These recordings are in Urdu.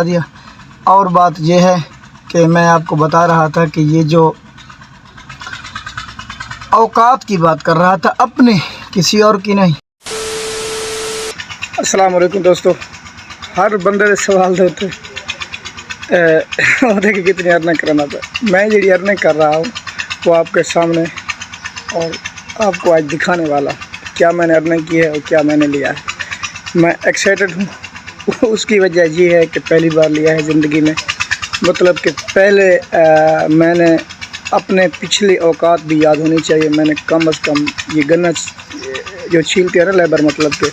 دیا۔ اور بات یہ ہے کہ میں آپ کو بتا رہا تھا کہ یہ جو اوقات کی بات کر رہا تھا اپنے، کسی اور کی نہیں۔ السلام علیکم دوستو، ہر بندے دے سوال ہوتے کہ کتنی ارننگ کرنا تھا۔ میں جڑی ارننگ کر رہا ہوں وہ آپ کے سامنے اور آپ کو آج دکھانے والا کیا میں نے ارننگ کی ہے اور کیا میں نے لیا ہے۔ میں ایکسائٹڈ ہوں، اس کی وجہ یہ ہے کہ پہلی بار لیا ہے زندگی میں، مطلب کہ پہلے میں نے اپنے پچھلی اوقات بھی یاد ہونی چاہیے۔ میں نے کم از کم یہ گنا جو چھیلتے ہیں نا لیبر، مطلب کہ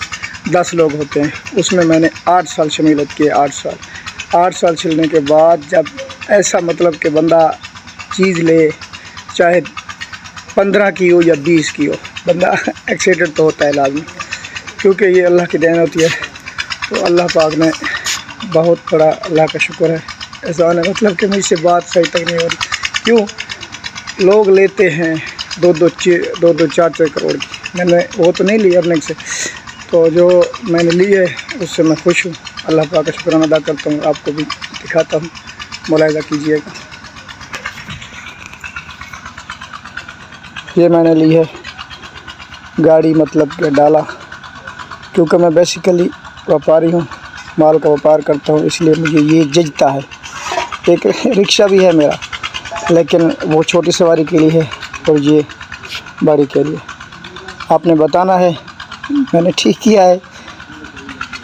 10 لوگ ہوتے ہیں، اس میں نے 8 سال شمولیت کی ہے۔ 8 سال چھلنے کے بعد جب ایسا مطلب کہ بندہ چیز لے، چاہے 15 کی ہو یا 20 کی ہو، بندہ ایکسائٹڈ تو ہوتا ہے لازمی، کیونکہ یہ اللہ کی دین ہوتی ہے۔ تو اللہ پاک نے بہت بڑا، اللہ کا شکر ہے، احسان ہے، مطلب کہ مجھ سے بات صحیح تک نہیں ہو رہی۔ کیوں لوگ لیتے ہیں 2-4 کروڑ کی، میں نے وہ تو نہیں لی ارننگ سے، تو جو میں نے لی ہے اس سے میں خوش ہوں۔ اللہ پاک کا شکرانہ ادا کرتا ہوں، آپ کو بھی دکھاتا ہوں، ملاحظہ کیجیے گا۔ یہ میں نے لی ہے گاڑی، مطلب کہ ڈالا، کیونکہ میں بیسیکلی ویپاری ہوں، مال کا ویپار کرتا ہوں، اس لیے مجھے یہ ججتا ہے۔ ایک رکشہ بھی ہے میرا، لیکن وہ چھوٹی سواری کے لیے ہے اور یہ بڑی کے لیے۔ آپ نے بتانا ہے میں نے ٹھیک کیا ہے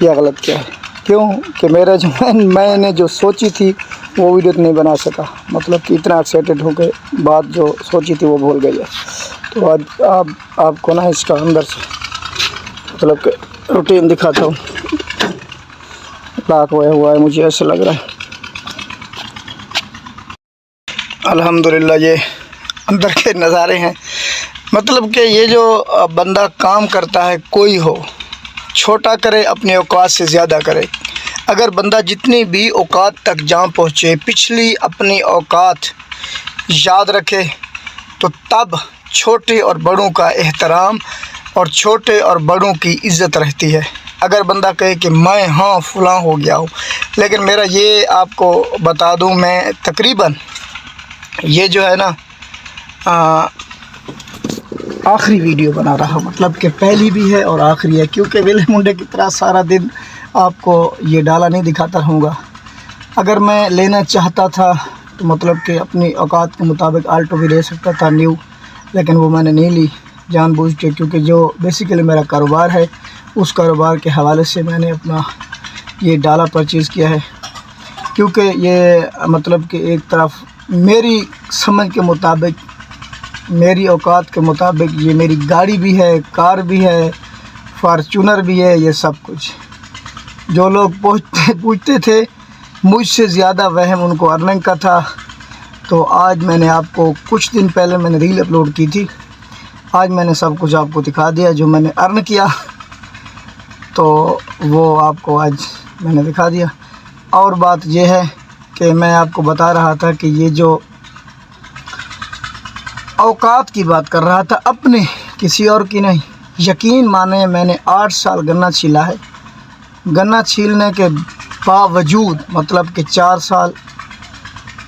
یا غلط کیا ہے، کیوں کہ میرا جو میں نے جو سوچی تھی وہ ویڈیو نہیں بنا سکا، مطلب کہ اتنا ایکسائٹڈ ہو کے بات جو سوچی تھی وہ بھول گئی ہے۔ تو آج آپ کو نا اس کا اندر سے مطلب کہ روٹین دکھاتا ہوں۔ لاک ہوا ہے، مجھے ایسا لگ رہا ہے۔ الحمدللہ یہ اندر کے نظارے ہیں، مطلب کہ یہ جو بندہ کام کرتا ہے، کوئی ہو، چھوٹا کرے اپنے اوقات سے زیادہ کرے۔ اگر بندہ جتنی بھی اوقات تک جا پہنچے، پچھلی اپنی اوقات یاد رکھے، تو تب چھوٹے اور بڑوں کا احترام اور چھوٹے اور بڑوں کی عزت رہتی ہے۔ اگر بندہ کہے کہ میں فلاں ہو گیا ہوں، لیکن میرا یہ آپ کو بتا دوں، میں تقریباً یہ جو ہے نا آخری ویڈیو بنا رہا ہوں، مطلب کہ پہلی بھی ہے اور آخری ہے، کیونکہ ویلے منڈے کی طرح سارا دن آپ کو یہ ڈالا نہیں دکھاتا رہوں گا۔ اگر میں لینا چاہتا تھا تو مطلب کہ اپنی اوقات کے مطابق آلٹو بھی لے سکتا تھا نیو، لیکن وہ میں نے نہیں لی جان بوجھ کے، کیونکہ جو بیسیکلی میرا کاروبار ہے اس کاروبار کے حوالے سے میں نے اپنا یہ ڈالا پرچیز کیا ہے، کیونکہ یہ مطلب کہ ایک طرف میری سمجھ کے مطابق، میری اوقات کے مطابق یہ میری گاڑی بھی ہے، کار بھی ہے، فارچونر بھی ہے، یہ سب کچھ۔ جو لوگ پوچھتے تھے مجھ سے زیادہ وہم ان کو ارننگ کا تھا، تو آج میں نے آپ کو کچھ دن پہلے میں نے ریل اپلوڈ کی تھی، آج میں نے سب کچھ آپ کو دکھا دیا جو میں نے ارن کیا، تو وہ آپ کو آج میں نے دکھا دیا۔ اور بات یہ ہے کہ میں آپ کو بتا رہا تھا کہ یہ جو اوقات کی بات کر رہا تھا اپنے، کسی اور کی نہیں۔ یقین مانے میں نے 8 سال گنا چھیلا ہے، گنا چھیلنے کے باوجود مطلب کہ 4 سال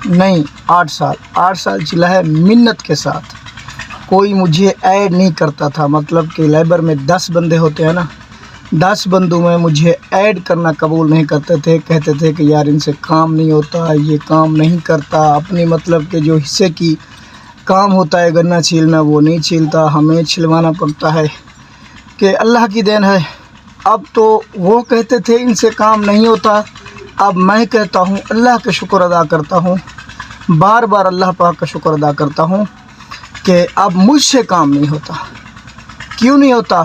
نہیں 8 سال چھیلا ہے منت کے ساتھ۔ کوئی مجھے ایڈ نہیں کرتا تھا، مطلب کہ لیبر میں 10 بندے ہوتے ہیں نا، 10 بندوں میں مجھے ایڈ کرنا قبول نہیں کرتے تھے، کہتے تھے کہ یار ان سے کام نہیں ہوتا، یہ کام نہیں کرتا، اپنی مطلب کہ جو حصے کی کام ہوتا ہے گنا چھیلنا وہ نہیں چھیلتا، ہمیں چھلوانا پڑتا ہے، کہ اللہ کی دین ہے۔ اب تو وہ کہتے تھے ان سے کام نہیں ہوتا، اب میں کہتا ہوں اللہ کا شکر ادا کرتا ہوں، بار بار اللہ پاک کا شکر ادا کرتا ہوں کہ اب مجھ سے کام نہیں ہوتا۔ کیوں نہیں ہوتا؟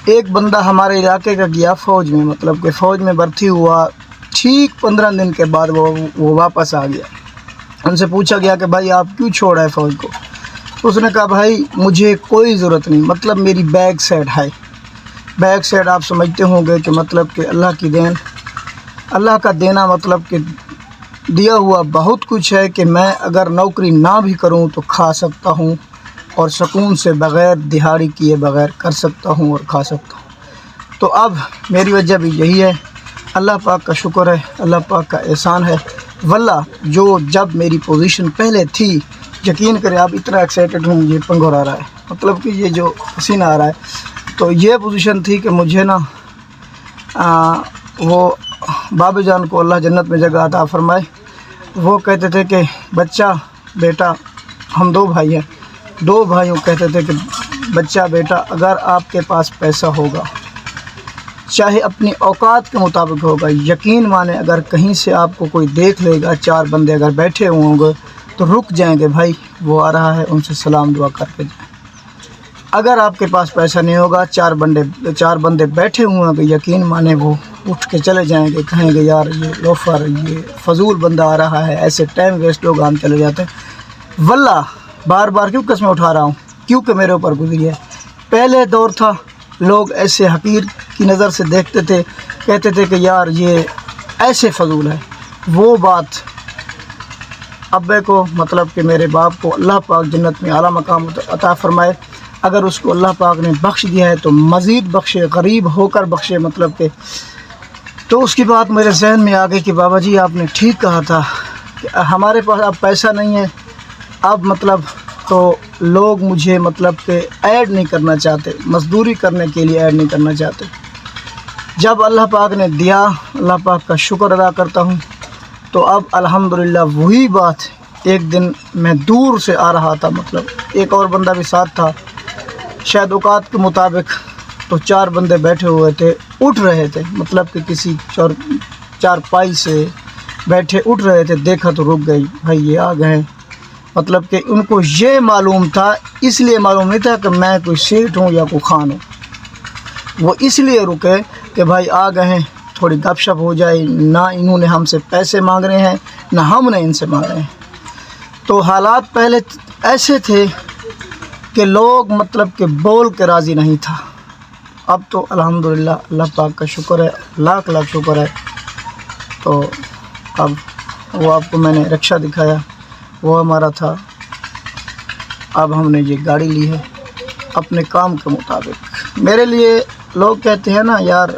ایک بندہ ہمارے علاقے کا گیا فوج میں، مطلب کہ فوج میں بھرتی ہوا، ٹھیک 15 دن کے بعد وہ واپس آ گیا۔ ان سے پوچھا گیا کہ بھائی آپ کیوں چھوڑا ہے فوج کو؟ اس نے کہا بھائی مجھے کوئی ضرورت نہیں، مطلب میری بیک سائڈ ہے۔ بیک سائڈ آپ سمجھتے ہوں گے کہ مطلب کہ اللہ کی دین، اللہ کا دینا، مطلب کہ دیا ہوا بہت کچھ ہے کہ میں اگر نوکری نہ بھی کروں تو کھا سکتا ہوں، اور سکون سے بغیر دہاڑی کیے بغیر کر سکتا ہوں اور کھا سکتا ہوں۔ تو اب میری وجہ بھی یہی ہے، اللہ پاک کا شکر ہے، اللہ پاک کا احسان ہے واللہ۔ جو جب میری پوزیشن پہلے تھی، یقین کریں آپ اتنا ایکسائٹڈ ہوں، یہ پنگور آ رہا ہے، مطلب کہ یہ جو پسینہ آ رہا ہے، تو یہ پوزیشن تھی کہ مجھے نا وہ بابا جان کو اللہ جنت میں جگہ عطا فرمائے، وہ کہتے تھے کہ بچہ بیٹا، ہم دو بھائی ہیں، دو بھائیوں کہتے تھے کہ بچہ بیٹا اگر آپ کے پاس پیسہ ہوگا، چاہے اپنی اوقات کے مطابق ہوگا، یقین مانیں اگر کہیں سے آپ کو کوئی دیکھ لے گا، چار بندے اگر بیٹھے ہوں گے تو رک جائیں گے، بھائی وہ آ رہا ہے، ان سے سلام دعا کر کے جائیں۔ اگر آپ کے پاس پیسہ نہیں ہوگا، چار بندے بیٹھے ہوئے ہیں، کہ یقین مانیں وہ اٹھ کے چلے جائیں گے، کہیں گے یار یہ لوفر، یہ فضول بندہ آ رہا ہے، ایسے ٹائم ویسٹ لوگ آن چلے جاتے ہیں۔ واللہ بار بار کیوں قسمیں اٹھا رہا ہوں، کیونکہ میرے اوپر گزری ہے۔ پہلے دور تھا، لوگ ایسے حقیر کی نظر سے دیکھتے تھے، کہتے تھے کہ یار یہ ایسے فضول ہے۔ وہ بات ابے کو، مطلب کہ میرے باپ کو اللہ پاک جنت میں اعلیٰ مقام عطا فرمائے، اگر اس کو اللہ پاک نے بخش دیا ہے تو مزید بخشے، غریب ہو کر بخشے، مطلب کہ تو اس کی بات میرے ذہن میں آ گئی کہ بابا جی آپ نے ٹھیک کہا تھا کہ ہمارے پاس اب پیسہ نہیں ہے، اب مطلب تو لوگ مجھے مطلب کہ ایڈ نہیں کرنا چاہتے، مزدوری کرنے کے لیے ایڈ نہیں کرنا چاہتے۔ جب اللہ پاک نے دیا، اللہ پاک کا شکر ادا کرتا ہوں۔ تو اب الحمدللہ وہی بات، ایک دن میں دور سے آ رہا تھا، مطلب ایک اور بندہ بھی ساتھ تھا، شاید اوقات کے مطابق تو چار بندے بیٹھے ہوئے تھے، اٹھ رہے تھے، مطلب کہ کسی چار پائی سے بیٹھے اٹھ رہے تھے، دیکھا تو رک گئی، بھائی یہ آ گئے، مطلب کہ ان کو یہ معلوم تھا، اس لیے معلوم نہیں تھا کہ میں کوئی سیٹ ہوں یا کوئی خان ہوں، وہ اس لیے رکے کہ بھائی آ گئے ہیں، تھوڑی گپ شپ ہو جائے، نہ انہوں نے ہم سے پیسے مانگ رہے ہیں نہ ہم نے ان سے مانگ رہے ہیں۔ تو حالات پہلے ایسے تھے کہ لوگ مطلب کہ بول کے راضی نہیں تھا، اب تو الحمدللہ اللہ پاک کا شکر ہے، لاکھ لاکھ شکر ہے۔ تو اب وہ آپ کو میں نے رکشہ دکھایا، وہ ہمارا تھا، اب ہم نے یہ گاڑی لی ہے اپنے کام کے مطابق۔ میرے لیے لوگ کہتے ہیں نا یار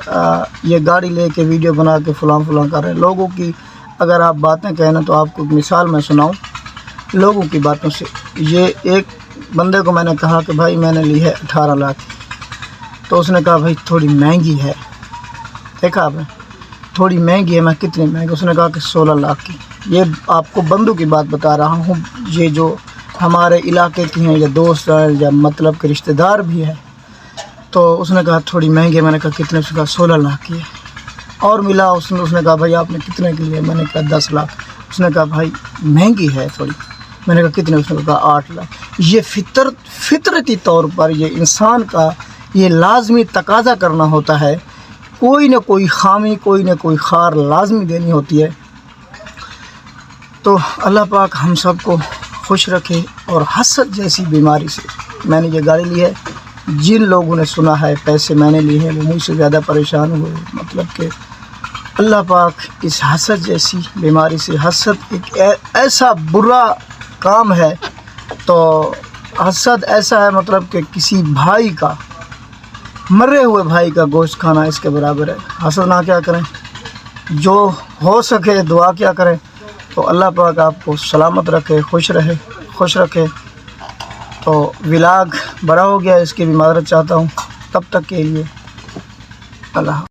یہ گاڑی لے کے ویڈیو بنا کے فلاں کر رہے ہیں، لوگوں کی اگر آپ باتیں کہنا تو آپ کو مثال میں سناؤں لوگوں کی باتوں سے۔ یہ ایک بندے کو میں نے کہا کہ بھائی میں نے لی ہے 18 لاکھ، تو اس نے کہا بھائی تھوڑی مہنگی ہے، دیکھا آپ نے تھوڑی مہنگی ہے، میں کتنی مہنگی، اس نے کہا کہ 16 لاکھ کی۔ یہ آپ کو بندوں کی بات بتا رہا ہوں، یہ جو ہمارے علاقے کی ہیں یا دوست ہیں یا مطلب کہ رشتہ دار بھی ہے۔ تو اس نے کہا تھوڑی مہنگی ہے، میں نے کہا کتنے، اس نے کہا 16 لاکھ کی ہے۔ اور ملا اس نے کہا بھائی آپ نے کتنے کی ہے، میں نے کہا 10 لاکھ، اس نے کہا بھائی مہنگی ہے تھوڑی، میں نے کہا کتنے، اس نے کہا 8 لاکھ۔ یہ فطرتی طور پر یہ انسان کا یہ لازمی تقاضا کرنا ہوتا ہے، کوئی نہ کوئی خامی، کوئی نہ کوئی خار لازمی دینی ہوتی ہے۔ تو اللہ پاک ہم سب کو خوش رکھے، اور حسد جیسی بیماری سے میں نے یہ گاڑی لی ہے۔ جن لوگوں نے سنا ہے پیسے میں نے لیے ہیں وہ مجھ سے زیادہ پریشان ہوئے، مطلب کہ اللہ پاک اس حسد جیسی بیماری سے، حسد ایک ایسا برا کام ہے، تو حسد ایسا ہے مطلب کہ کسی بھائی کا، مرے ہوئے بھائی کا گوشت کھانا اس کے برابر ہے۔ حسد نہ کیا کریں، جو ہو سکے دعا کیا کریں۔ تو اللہ پاک آپ کو سلامت رکھے، خوش رکھے۔ تو ولاگ بڑا ہو گیا، اس کی بھی معذرت چاہتا ہوں، تب تک کے لیے اللہ حافظ۔